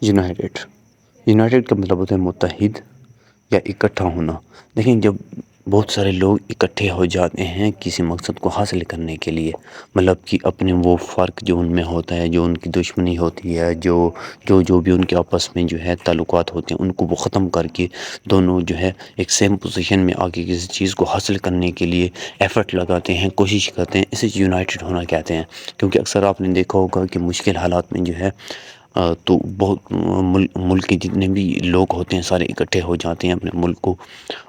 United United کا مطلب ہوتا ہے متحد یا اکٹھا ہونا. لیکن جب بہت سارے لوگ اکٹھے ہو جاتے ہیں کسی مقصد کو حاصل کرنے کے لیے، مطلب کہ اپنے وہ فرق جو ان میں ہوتا ہے، جو ان کی دشمنی ہوتی ہے، جو بھی ان کے آپس میں جو ہے تعلقات ہوتے ہیں، ان کو وہ ختم کر کے دونوں جو ہے ایک سیم پوزیشن میں آ کے کسی چیز کو حاصل کرنے کے لیے ایفرٹ لگاتے ہیں، کوشش کرتے ہیں، اسے یونائٹڈ ہونا کہتے ہیں. کیونکہ اکثر آپ نے دیکھا ہوگا کہ مشکل حالات میں جو ہے تو بہت ملک کے جتنے بھی لوگ ہوتے ہیں سارے اکٹھے ہو جاتے ہیں اپنے ملک کو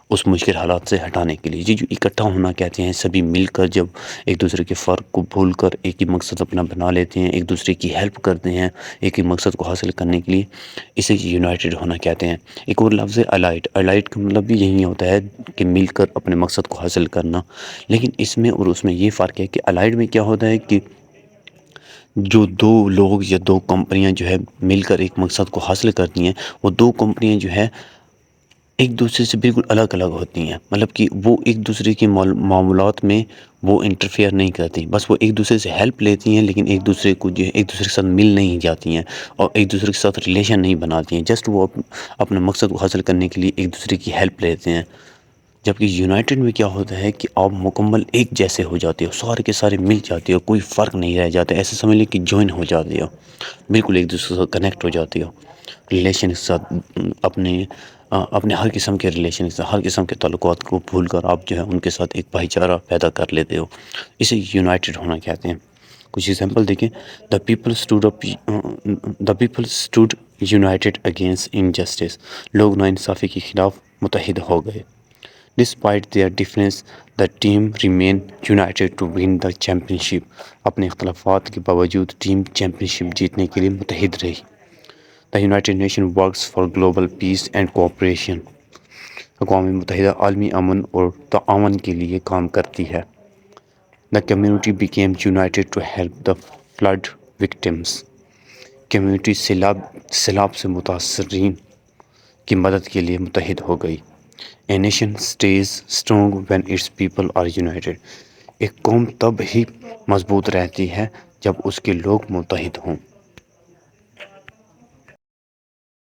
اس مشکل حالات سے ہٹانے کے لیے. یہ جو اکٹھا ہونا کہتے ہیں، سبھی مل کر جب ایک دوسرے کے فرق کو بھول کر ایک ہی مقصد اپنا بنا لیتے ہیں، ایک دوسرے کی ہیلپ کرتے ہیں ایک ہی مقصد کو حاصل کرنے کے لیے، اسے یونائٹڈ ہونا کہتے ہیں. ایک اور لفظ ہے الائٹ. الائٹ کا مطلب بھی یہی ہوتا ہے کہ مل کر اپنے مقصد کو حاصل کرنا. لیکن اس میں اور اس میں یہ فرق ہے کہ الائٹ میں کیا ہوتا ہے کہ جو دو لوگ یا دو کمپنیاں جو ہے مل کر ایک مقصد کو حاصل کرتی ہیں، وہ دو کمپنیاں جو ہے ایک دوسرے سے بالکل الگ الگ ہوتی ہیں. مطلب کہ وہ ایک دوسرے کی معاملات میں وہ انٹرفیئر نہیں کرتی، بس وہ ایک دوسرے سے ہیلپ لیتی ہیں، لیکن ایک دوسرے کو جو ہے ایک دوسرے کے ساتھ مل نہیں جاتی ہیں اور ایک دوسرے کے ساتھ ریلیشن نہیں بناتی ہیں. جسٹ وہ اپنے مقصد کو حاصل کرنے کے لیے ایک دوسرے کی ہیلپ لیتے ہیں. جبکہ یونائٹڈ میں کیا ہوتا ہے کہ آپ مکمل ایک جیسے ہو جاتے ہو، سارے کے سارے مل جاتے ہو، کوئی فرق نہیں رہ جاتا. ایسے سمجھ لیں کہ جوائن ہو جاتے ہو، بالکل ایک دوسرے سے کنیکٹ ہو جاتے ہو، ریلیشن کے ساتھ اپنے ہر قسم کے ریلیشن کے ساتھ، ہر قسم کے تعلقات کو بھول کر آپ جو ہے ان کے ساتھ ایک بھائی چارہ پیدا کر لیتے ہو. اسے یونائٹڈ ہونا کہتے ہیں. کچھ ایگزامپل دیکھیں. The people stood united against injustice. لوگ ناانصافی کے خلاف متحد ہو گئے. Despite their difference the team remain united to win the championship. اپنے اختلافات کے باوجود ٹیم چیمپئن شپ جیتنے کے لیے متحد رہی. The United nation works for global peace and cooperation. اقوام متحدہ عالمی امن اور تعاون کے لیے کام کرتی ہے. The community became united to help the flood victims. Community سیلاب سے متاثرین کی مدد کے لیے متحد ہو گئی. A nation stays strong when its people are united. ایک قوم تب ہی مضبوط رہتی ہے جب اس کے لوگ متحد ہوں.